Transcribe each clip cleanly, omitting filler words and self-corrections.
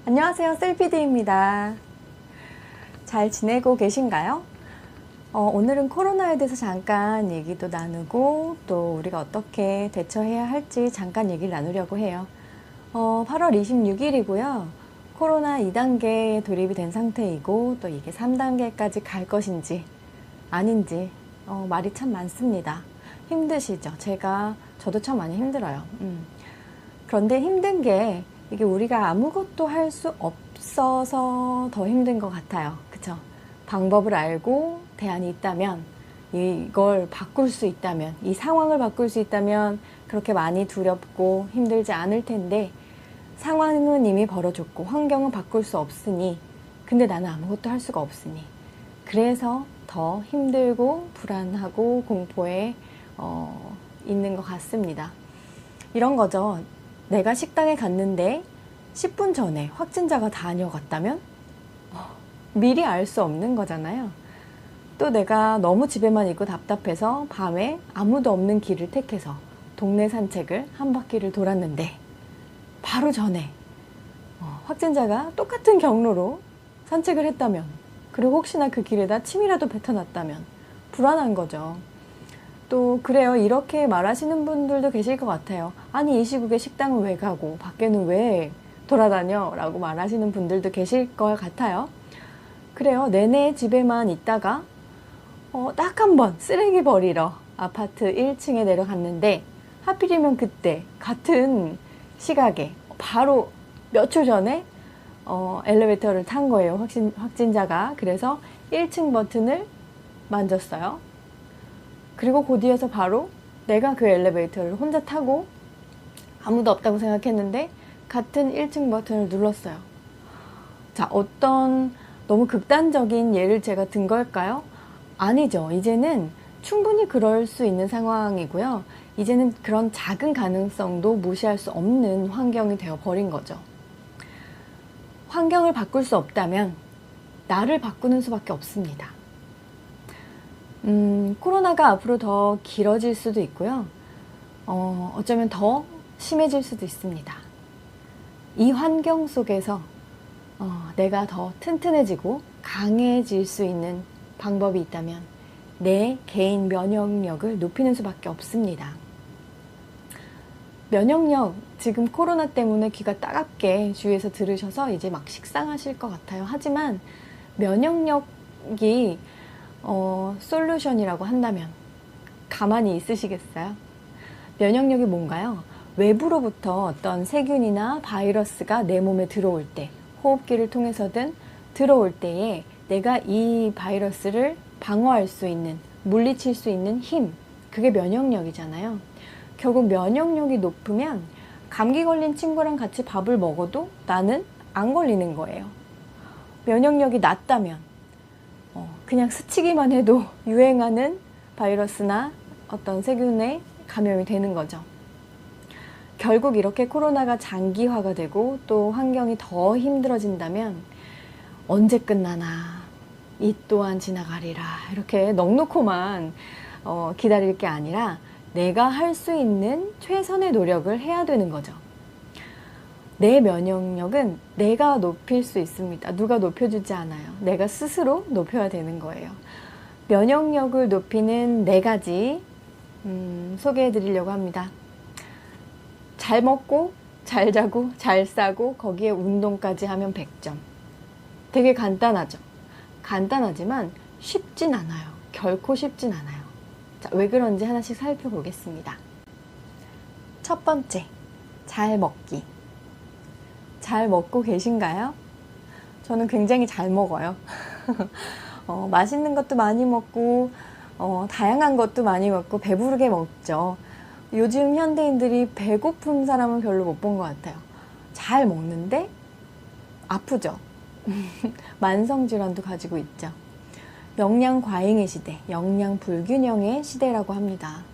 안녕하세요, 셀피디입니다. 잘 지내고 계신가요? 오늘은 코로나에 대해서 잠깐 얘기도 나누고 또 우리가 어떻게 대처해야 할지 잠깐 얘기를 나누려고 해요. 8월 26일이고요. 코로나 2단계에 돌입이 된 상태이고 또 이게 3단계까지 갈 것인지 아닌지 말이 참 많습니다. 힘드시죠? 저도 참 많이 힘들어요. 그런데 힘든 게 이게 우리가 아무것도 할 수 없어서 더 힘든 것 같아요. 그쵸? 방법을 알고 대안이 있다면, 이걸 바꿀 수 있다면, 이 상황을 바꿀 수 있다면 그렇게 많이 두렵고 힘들지 않을 텐데, 상황은 이미 벌어졌고 환경은 바꿀 수 없으니, 근데 나는 아무것도 할 수가 없으니, 그래서 더 힘들고 불안하고 공포에 있는 것 같습니다. 이런 거죠. 내가 식당에 갔는데 10분 전에 확진자가 다녀갔다면 미리 알 수 없는 거잖아요. 또 내가 너무 집에만 있고 답답해서 밤에 아무도 없는 길을 택해서 동네 산책을 한 바퀴를 돌았는데 바로 전에 확진자가 똑같은 경로로 산책을 했다면, 그리고 혹시나 그 길에다 침이라도 뱉어놨다면 불안한 거죠. 또 그래요. 이렇게 말하시는 분들도 계실 것 같아요. 아니, 이 시국에 식당은 왜 가고 밖에는 왜 돌아다녀? 라고 말하시는 분들도 계실 것 같아요. 그래요. 내내 집에만 있다가 딱 한 번 쓰레기 버리러 아파트 1층에 내려갔는데 하필이면 그때 같은 시각에 바로 몇 초 전에 엘리베이터를 탄 거예요. 확진자가. 그래서 1층 버튼을 만졌어요. 그리고 그 뒤에서 바로 내가 그 엘리베이터를 혼자 타고 아무도 없다고 생각했는데 같은 1층 버튼을 눌렀어요. 자, 어떤 너무 극단적인 예를 제가 든 걸까요? 아니죠. 이제는 충분히 그럴 수 있는 상황이고요. 이제는 그런 작은 가능성도 무시할 수 없는 환경이 되어버린 거죠. 환경을 바꿀 수 없다면 나를 바꾸는 수밖에 없습니다. 코로나가 앞으로 더 길어질 수도 있고요. 어쩌면 더 심해질 수도 있습니다. 이 환경 속에서 내가 더 튼튼해지고 강해질 수 있는 방법이 있다면 내 개인 면역력을 높이는 수밖에 없습니다. 면역력, 지금 코로나 때문에 귀가 따갑게 주위에서 들으셔서 이제 막 식상하실 것 같아요. 하지만 면역력이 솔루션이라고 한다면 가만히 있으시겠어요? 면역력이 뭔가요? 외부로부터 어떤 세균이나 바이러스가 내 몸에 들어올 때, 호흡기를 통해서든 들어올 때에 내가 이 바이러스를 방어할 수 있는, 물리칠 수 있는 힘, 그게 면역력이잖아요. 결국 면역력이 높으면 감기 걸린 친구랑 같이 밥을 먹어도 나는 안 걸리는 거예요. 면역력이 낮다면 그냥 스치기만 해도 유행하는 바이러스나 어떤 세균에 감염이 되는 거죠. 결국 이렇게 코로나가 장기화가 되고 또 환경이 더 힘들어진다면 언제 끝나나 이 또한 지나가리라 이렇게 넋놓고만 기다릴 게 아니라 내가 할 수 있는 최선의 노력을 해야 되는 거죠. 내 면역력은 내가 높일 수 있습니다. 누가 높여주지 않아요. 내가 스스로 높여야 되는 거예요. 면역력을 높이는 4가지 소개해 드리려고 합니다. 잘 먹고, 잘 자고, 잘 싸고, 거기에 운동까지 하면 100점. 되게 간단하죠. 간단하지만 쉽진 않아요. 결코 쉽진 않아요. 자, 왜 그런지 하나씩 살펴보겠습니다. 첫 번째, 잘 먹기. 잘 먹고 계신가요? 저는 굉장히 잘 먹어요. 맛있는 것도 많이 먹고 다양한 것도 많이 먹고 배부르게 먹죠. 요즘 현대인들이 배고픈 사람은 별로 못 본 것 같아요. 잘 먹는데 아프죠. 만성질환도 가지고 있죠. 영양 과잉의 시대, 영양 불균형의 시대라고 합니다.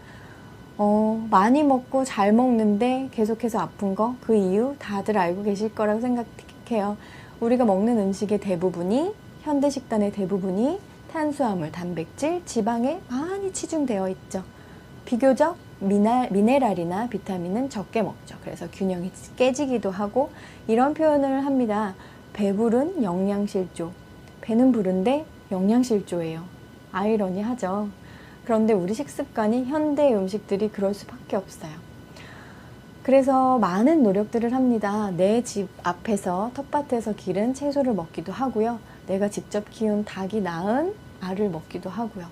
많이 먹고 잘 먹는데 계속해서 아픈 거, 그 이유 다들 알고 계실 거라고 생각해요. 우리가 먹는 음식의 대부분이, 현대 식단의 대부분이 탄수화물, 단백질, 지방에 많이 치중되어 있죠. 비교적 미네랄이나 비타민은 적게 먹죠. 그래서 균형이 깨지기도 하고 이런 표현을 합니다. 배부른 영양실조. 배는 부른데 영양실조예요. 아이러니하죠. 그런데 우리 식습관이 현대 음식들이 그럴 수밖에 없어요. 그래서 많은 노력들을 합니다. 내 집 앞에서 텃밭에서 기른 채소를 먹기도 하고요. 내가 직접 키운 닭이 낳은 알을 먹기도 하고요.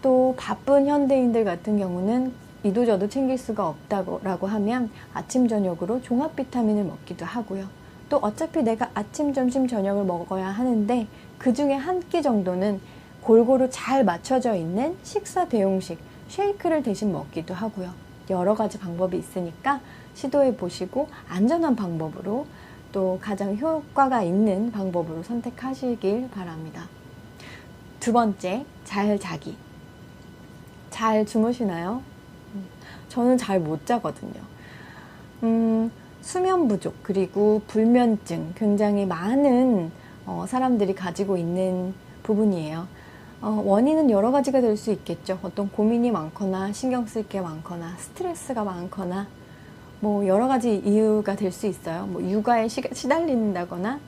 또 바쁜 현대인들 같은 경우는 이도저도 챙길 수가 없다고 하면 아침 저녁으로 종합 비타민을 먹기도 하고요. 또 어차피 내가 아침 점심 저녁을 먹어야 하는데 그 중에 한 끼 정도는 골고루 잘 맞춰져 있는 식사 대용식 쉐이크를 대신 먹기도 하고요. 여러 가지 방법이 있으니까 시도해 보시고 안전한 방법으로 또 가장 효과가 있는 방법으로 선택하시길 바랍니다. 두 번째, 잘 자기. 잘 주무시나요? 저는 잘 못 자거든요. 수면 부족 그리고 불면증 굉장히 많은 사람들이 가지고 있는 부분이에요. 원인은 여러 가지가 될 수 있겠죠. 어떤 고민이 많거나 신경 쓸 게 많거나 스트레스가 많거나 뭐 여러 가지 이유가 될 수 있어요. 뭐 육아에 시달린다거나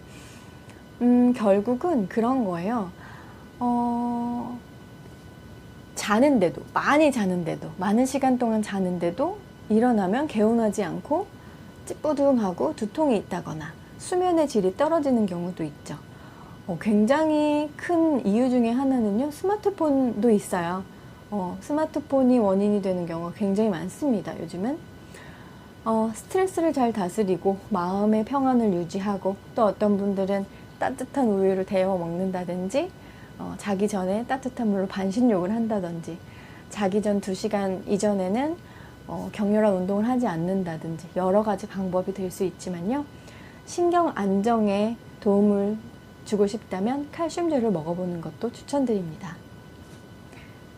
결국은 그런 거예요. 자는데도 많은 시간 동안 자는데도 일어나면 개운하지 않고 찌뿌둥하고 두통이 있다거나 수면의 질이 떨어지는 경우도 있죠. 굉장히 큰 이유 중에 하나는요, 스마트폰도 있어요. 스마트폰이 원인이 되는 경우가 굉장히 많습니다, 요즘은. 스트레스를 잘 다스리고 마음의 평안을 유지하고 또 어떤 분들은 따뜻한 우유를 데워 먹는다든지 자기 전에 따뜻한 물로 반신욕을 한다든지 자기 전 2시간 이전에는 격렬한 운동을 하지 않는다든지 여러 가지 방법이 될 수 있지만요. 신경 안정에 도움을 주고 싶다면 칼슘제를 먹어보는 것도 추천드립니다.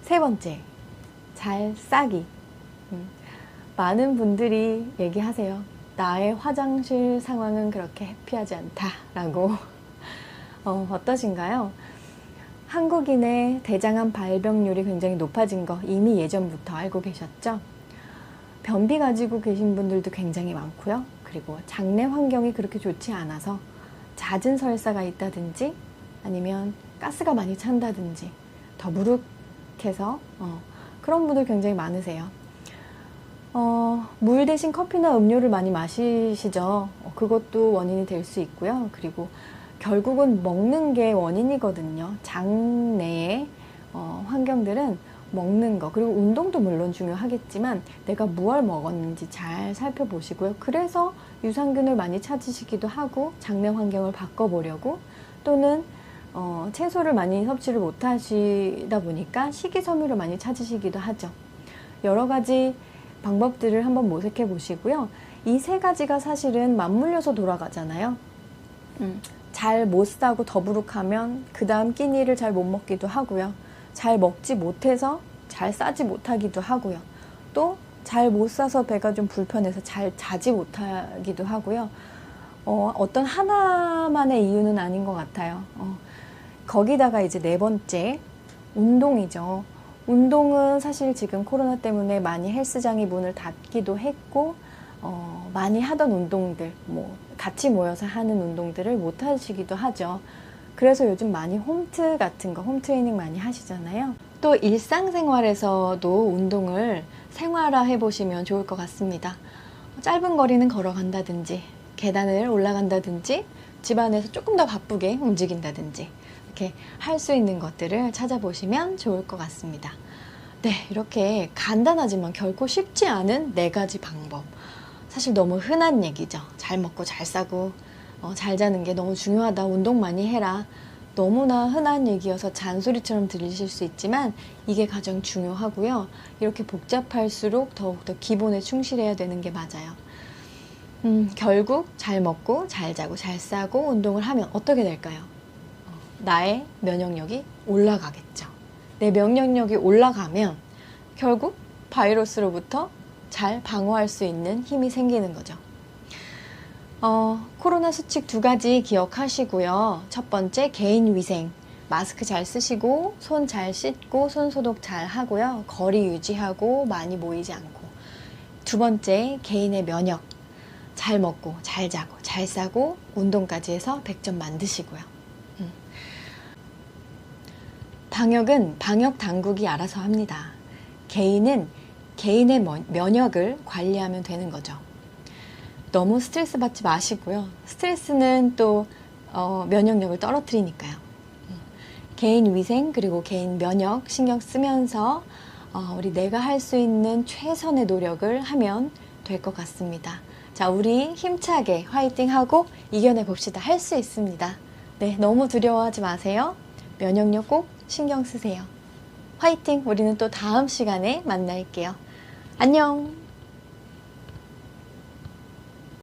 세 번째, 잘 싸기. 많은 분들이 얘기하세요. 나의 화장실 상황은 그렇게 해피하지 않다라고. 어떠신가요? 한국인의 대장암 발병률이 굉장히 높아진 거 이미 예전부터 알고 계셨죠? 변비 가지고 계신 분들도 굉장히 많고요. 그리고 장내 환경이 그렇게 좋지 않아서 잦은 설사가 있다든지 아니면 가스가 많이 찬다든지 더부룩해서 그런 분들 굉장히 많으세요. 물 대신 커피나 음료를 많이 마시시죠. 그것도 원인이 될 수 있고요. 그리고 결국은 먹는 게 원인이거든요. 장내의 환경들은 먹는 거, 그리고 운동도 물론 중요하겠지만 내가 무얼 먹었는지 잘 살펴보시고요. 그래서 유산균을 많이 찾으시기도 하고 장내 환경을 바꿔보려고 또는 채소를 많이 섭취를 못하시다 보니까 식이섬유를 많이 찾으시기도 하죠. 여러 가지 방법들을 한번 모색해 보시고요. 이 세 가지가 사실은 맞물려서 돌아가잖아요. 잘 못 싸고 더부룩하면 그 다음 끼니를 잘 못 먹기도 하고요. 잘 먹지 못해서 잘 싸지 못하기도 하고요. 또 잘 못 싸서 배가 좀 불편해서 잘 자지 못하기도 하고요. 어떤 하나만의 이유는 아닌 것 같아요. 거기다가 이제 네 번째, 운동이죠. 운동은 사실 지금 코로나 때문에 많이 헬스장이 문을 닫기도 했고 많이 하던 운동들, 같이 모여서 하는 운동들을 못 하시기도 하죠. 그래서 요즘 많이 홈트 같은 거, 홈트레이닝 많이 하시잖아요. 또 일상생활에서도 운동을 생활화 해보시면 좋을 것 같습니다. 짧은 거리는 걸어간다든지, 계단을 올라간다든지, 집안에서 조금 더 바쁘게 움직인다든지, 이렇게 할 수 있는 것들을 찾아보시면 좋을 것 같습니다. 네, 이렇게 간단하지만 결코 쉽지 않은 4가지 방법. 사실 너무 흔한 얘기죠. 잘 먹고 잘 싸고 잘 자는 게 너무 중요하다. 운동 많이 해라. 너무나 흔한 얘기여서 잔소리처럼 들리실 수 있지만 이게 가장 중요하고요. 이렇게 복잡할수록 더욱더 기본에 충실해야 되는 게 맞아요. 결국 잘 먹고 잘 자고 잘 싸고 운동을 하면 어떻게 될까요? 나의 면역력이 올라가겠죠. 내 면역력이 올라가면 결국 바이러스로부터 잘 방어할 수 있는 힘이 생기는 거죠. 코로나 수칙 2가지 기억하시고요. 첫 번째, 개인 위생. 마스크 잘 쓰시고 손 잘 씻고 손 소독 잘 하고요. 거리 유지하고 많이 모이지 않고. 두 번째, 개인의 면역. 잘 먹고, 잘 자고, 잘 싸고, 운동까지 해서 100점 만드시고요. 방역은 방역 당국이 알아서 합니다. 개인은 개인의 면역을 관리하면 되는 거죠. 너무 스트레스 받지 마시고요. 스트레스는 또 면역력을 떨어뜨리니까요. 개인 위생 그리고 개인 면역 신경 쓰면서 우리 내가 할 수 있는 최선의 노력을 하면 될 것 같습니다. 자, 우리 힘차게 화이팅하고 이겨내 봅시다. 할 수 있습니다. 네, 너무 두려워하지 마세요. 면역력 꼭 신경 쓰세요. 화이팅! 우리는 또 다음 시간에 만날게요. 안녕!